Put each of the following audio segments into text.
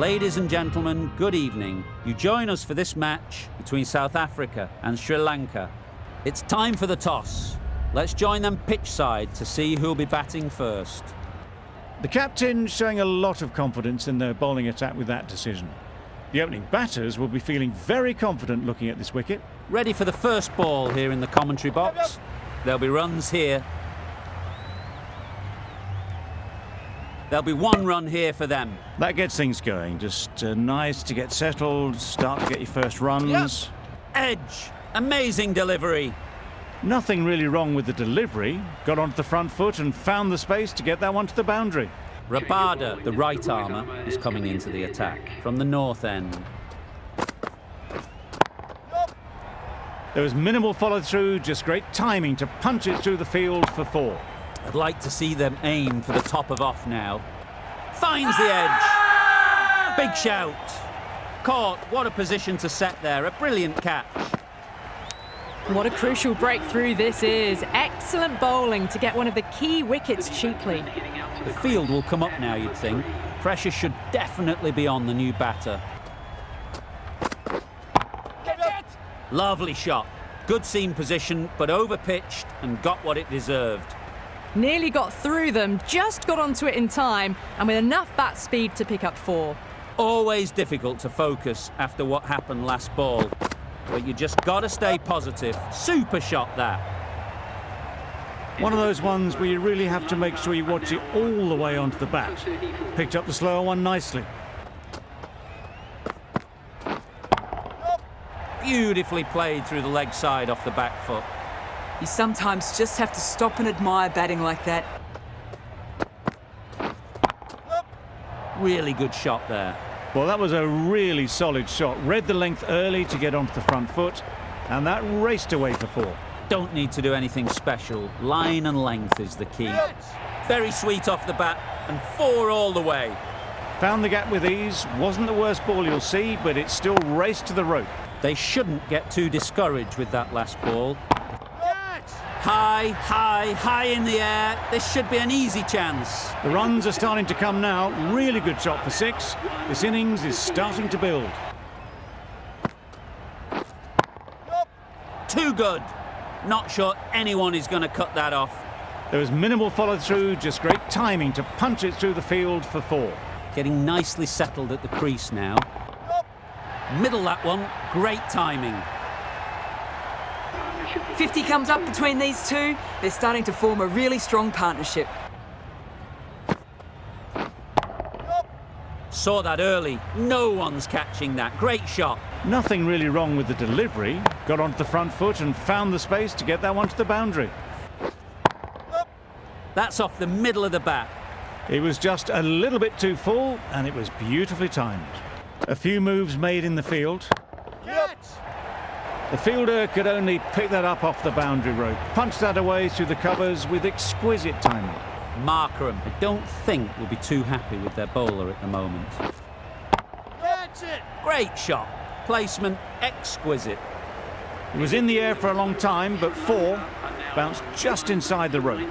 Ladies and gentlemen, good evening. You join us for this match between South Africa and Sri Lanka. It's time for the toss. Let's join them pitch side to see who'll be batting first. The captain showing a lot of confidence in their bowling attack with that decision. The opening batters will be feeling very confident looking at this wicket. Ready for the first ball here in the commentary box. There'll be runs here. There'll be 1 run here for them. That gets things going. Just nice to get settled, start to get your first runs. Edge. Amazing delivery. Nothing really wrong with the delivery. Got onto the front foot and found the space to get that one to the boundary. Rabada, the right armour, is coming into the attack from the north end. There was minimal follow-through, just great timing to punch it through the field for 4. I'd like to see them aim for the top of off now. Finds the edge. Big shout. Caught. What a position to set there. A brilliant catch. What a crucial breakthrough this is. Excellent bowling to get one of the key wickets cheaply. The field will come up now, you'd think. Pressure should definitely be on the new batter. Lovely shot. Good seam position, but over-pitched and got what it deserved. Nearly got through them, just got onto it in time, and with enough bat speed to pick up 4. Always difficult to focus after what happened last ball, but you just got to stay positive. Super shot that. One of those ones where you really have to make sure you watch it all the way onto the bat. Picked up the slower one nicely. Beautifully played through the leg side off the back foot. You sometimes just have to stop and admire batting like that. Really good shot there. Well, that was a really solid shot. Read the length early to get onto the front foot, and that raced away for 4. Don't need to do anything special. Line and length is the key. Very sweet off the bat, and 4 all the way. Found the gap with ease. Wasn't the worst ball you'll see, but it still raced to the rope. They shouldn't get too discouraged with that last ball. High, high, high in the air. This should be an easy chance. The runs are starting to come now. Really good shot for 6. This innings is starting to build. Too good. Not sure anyone is going to cut that off. There was minimal follow-through, just great timing to punch it through the field for 4. Getting nicely settled at the crease now. Middle that one. Great timing. 50 comes up between these two. They're starting to form a really strong partnership. Saw that early. No one's catching that. Great shot. Nothing really wrong with the delivery. Got onto the front foot and found the space to get that one to the boundary. That's off the middle of the bat. It was just a little bit too full, and it was beautifully timed. A few moves made in the field. The fielder could only pick that up off the boundary rope, punch that away through the covers with exquisite timing. Markram, I don't think, will be too happy with their bowler at the moment. Great shot. Placement exquisite. It was in the air for a long time, but 4 bounced just inside the rope.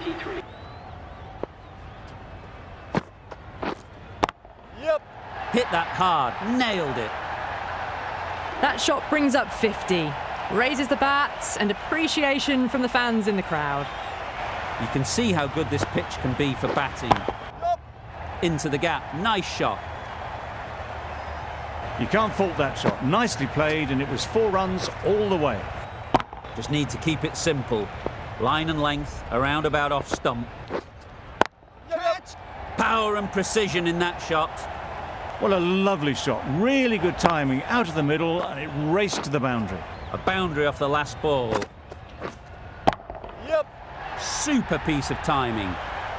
Hit that hard. Nailed it. That shot brings up 50. Raises the bats and appreciation from the fans in the crowd. You can see how good this pitch can be for batting. Into the gap. Nice shot. You can't fault that shot. Nicely played, and it was 4 runs all the way. Just need to keep it simple. Line and length, around about off stump. Power and precision in that shot. Well, a lovely shot. Really good timing out of the middle, and it raced to the boundary. A boundary off the last ball. Super piece of timing.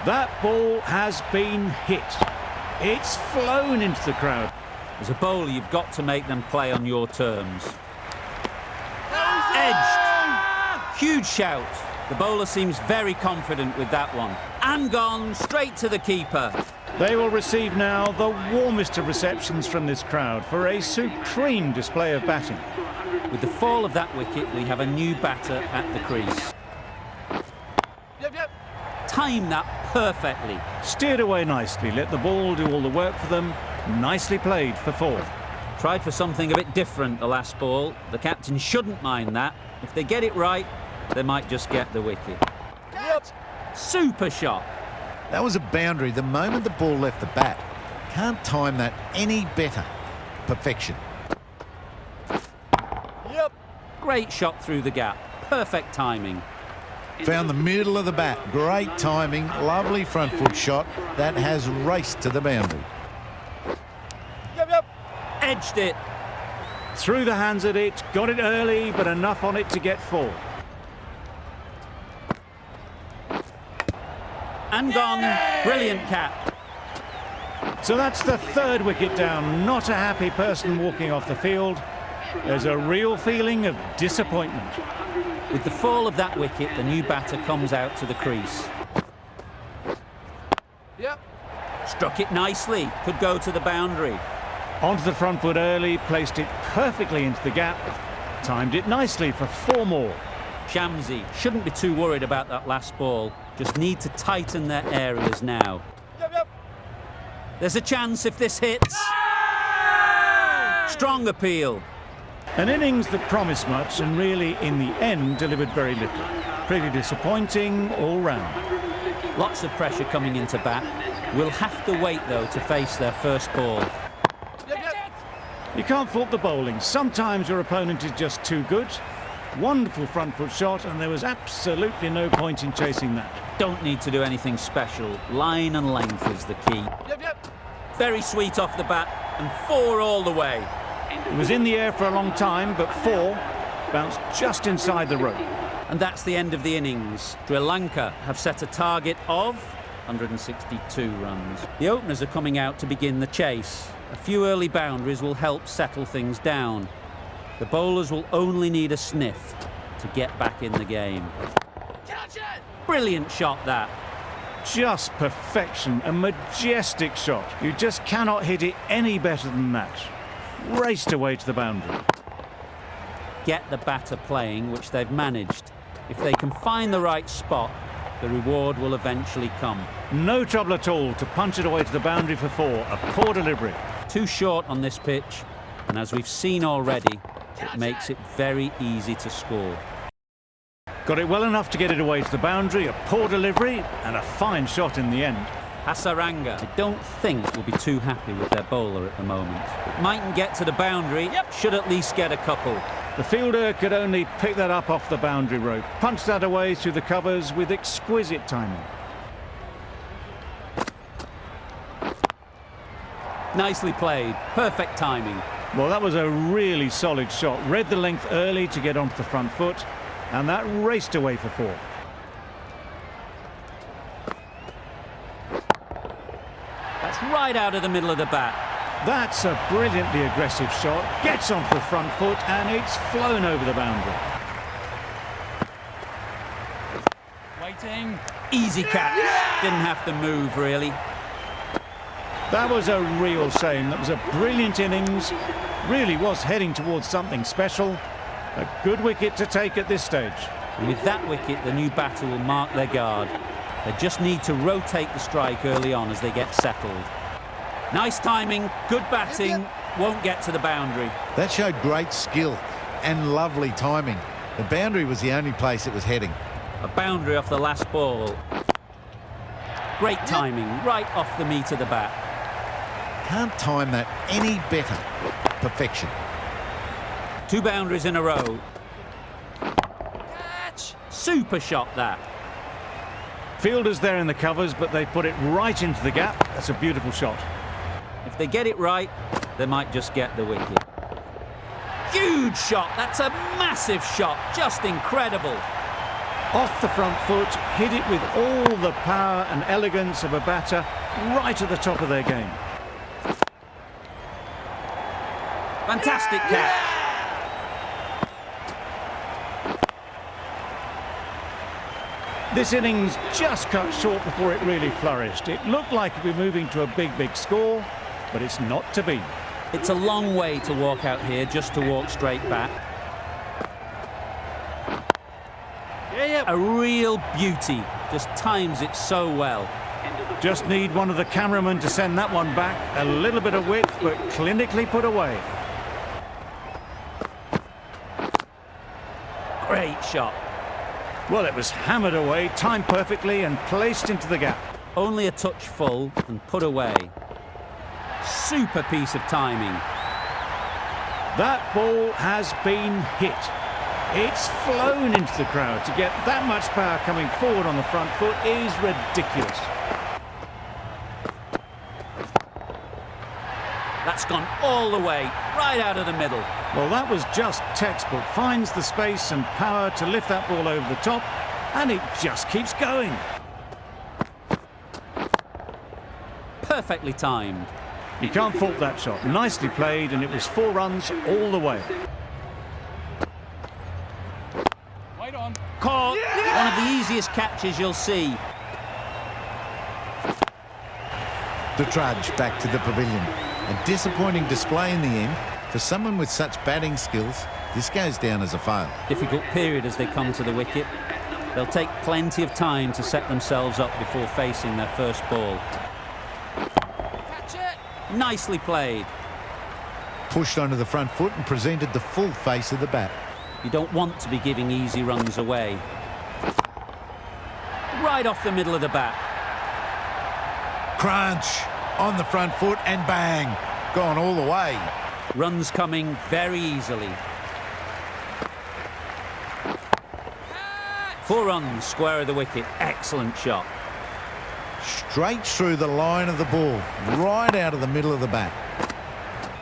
That ball has been hit. It's flown into the crowd. As a bowler, you've got to make them play on your terms. Edged. Huge shout. The bowler seems very confident with that one. And gone straight to the keeper. They will receive now the warmest of receptions from this crowd for a supreme display of batting. With the fall of that wicket, we have a new batter at the crease. Timed that perfectly. Steered away nicely, let the ball do all the work for them, Nicely played for 4. Tried for something a bit different the last ball. The captain shouldn't mind that. If they get it right, they might just get the wicket. Super shot. That was a boundary the moment the ball left the bat. Can't time that any better. Perfection. Great shot through the gap. Perfect timing. Found the middle of the bat. Great timing. Lovely front foot shot. That has raced to the boundary. Edged it. Through the hands at it, got it early, but enough on it to get 4. And gone. Brilliant cap. So that's the 3rd wicket down. Not a happy person walking off the field. There's a real feeling of disappointment. With the fall of that wicket, the new batter comes out to the crease. Struck it nicely. Could go to the boundary. Onto the front foot early, placed it perfectly into the gap. Timed it nicely for 4 more. Shamsi shouldn't be too worried about that last ball. Just need to tighten their areas now. There's a chance if this hits. Strong appeal. An innings that promised much and really, in the end, delivered very little. Pretty disappointing all round. Lots of pressure coming into bat. Will have to wait, though, to face their first ball. You can't fault the bowling. Sometimes your opponent is just too good. Wonderful front foot shot, and there was absolutely no point in chasing that. Don't need to do anything special. Line and length is the key. Very sweet off the bat, and 4 all the way. It was in the air for a long time, but 4 bounced just inside the rope. And that's the end of the innings. Sri Lanka have set a target of 162 runs. The openers are coming out to begin the chase. A few early boundaries will help settle things down. The bowlers will only need a sniff to get back in the game. Brilliant shot, that. Just perfection, a majestic shot. You just cannot hit it any better than that. Raced away to the boundary. Get the batter playing, which they've managed. If they can find the right spot, the reward will eventually come. No trouble at all to punch it away to the boundary for 4. A poor delivery. Too short on this pitch, and as we've seen already, it makes it very easy to score. Got it well enough to get it away to the boundary. A poor delivery and a fine shot in the end. Hasaranga, I don't think will be too happy with their bowler at the moment. It mightn't get to the boundary, should at least get a couple. The fielder could only pick that up off the boundary rope. Punched that away through the covers with exquisite timing. Nicely played, perfect timing. Well, that was a really solid shot. Read the length early to get onto the front foot, and that raced away for 4. That's right out of the middle of the bat. That's a brilliantly aggressive shot. Gets onto the front foot, and it's flown over the boundary. Waiting. Easy catch. Didn't have to move, really. That was a real shame. That was a brilliant innings. Really was heading towards something special. A good wicket to take at this stage. And with that wicket, the new batter will mark their guard. They just need to rotate the strike early on as they get settled. Nice timing, good batting, won't get to the boundary. That showed great skill and lovely timing. The boundary was the only place it was heading. A boundary off the last ball. Great timing, right off the meat of the bat. Can't time that any better. Perfection. 2 boundaries in a row. Catch. Super shot, that. Fielders there in the covers, but they put it right into the gap. That's a beautiful shot. If they get it right, they might just get the wicket. Huge shot. That's a massive shot. Just incredible. Off the front foot, hit it with all the power and elegance of a batter right at the top of their game. Fantastic catch. This innings just cut short before it really flourished. It looked like it would be moving to a big score, but it's not to be. It's a long way to walk out here just to walk straight back. A real beauty. Just times it so well. Just need one of the cameramen to send that one back. A little bit of width, but clinically put away. Great shot. Well, it was hammered away, timed perfectly and placed into the gap. Only a touch full and put away. Super piece of timing. That ball has been hit. It's flown into the crowd. To get that much power coming forward on the front foot is ridiculous. That's gone all the way, right out of the middle. Well, that was just textbook. Finds the space and power to lift that ball over the top, and it just keeps going. Perfectly timed. You can't fault that shot. Nicely played, and it was 4 runs all the way. Caught. One of the easiest catches you'll see. The trudge back to the pavilion. A disappointing display in the end. For someone with such batting skills, this goes down as a fail. Difficult period as they come to the wicket. They'll take plenty of time to set themselves up before facing their first ball. Nicely played. Pushed onto the front foot and presented the full face of the bat. You don't want to be giving easy runs away. Right off the middle of the bat. Crunch on the front foot and bang. Gone all the way. Runs coming very easily. 4 runs, square of the wicket. Excellent shot. Straight through the line of the ball. Right out of the middle of the bat.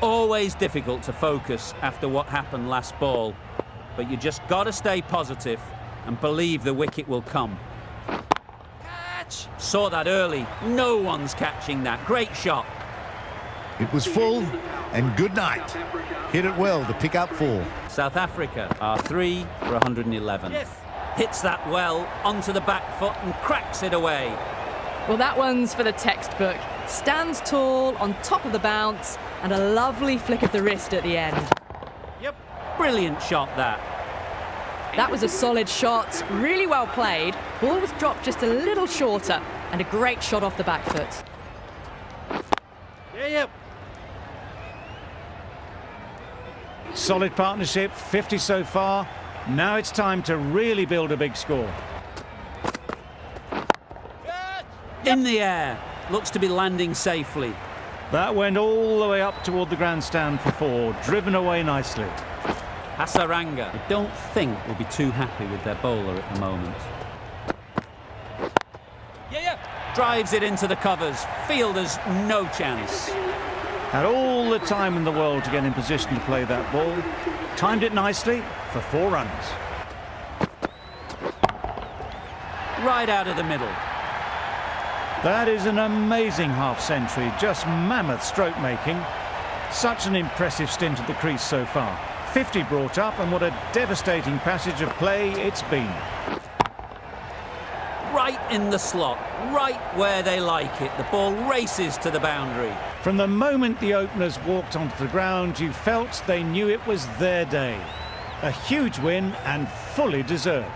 Always difficult to focus after what happened last ball. But you just got to stay positive and believe the wicket will come. Catch! Saw that early. No one's catching that. Great shot. It was full and good night. Hit it well to pick up 4. South Africa are 3 for 111. Yes. Hits that well onto the back foot and cracks it away. Well, that one's for the textbook. Stands tall on top of the bounce and a lovely flick of the wrist at the end. Yep. Brilliant shot that. That was a solid shot, really well played. Ball was dropped just a little shorter and a great shot off the back foot. Yep. Solid partnership, 50 so far. Now it's time to really build a big score. In the air. Looks to be landing safely. That went all the way up toward the grandstand for 4, driven away nicely. Hasaranga, I don't think will be too happy with their bowler at the moment. Drives it into the covers. Fielders, no chance. Had all the time in the world to get in position to play that ball. Timed it nicely for 4 runs. Right out of the middle. That is an amazing half-century, just mammoth stroke making. Such an impressive stint at the crease so far. 50 brought up, and what a devastating passage of play it's been. Right in the slot, right where they like it. The ball races to the boundary. From the moment the openers walked onto the ground, you felt they knew it was their day. A huge win and fully deserved.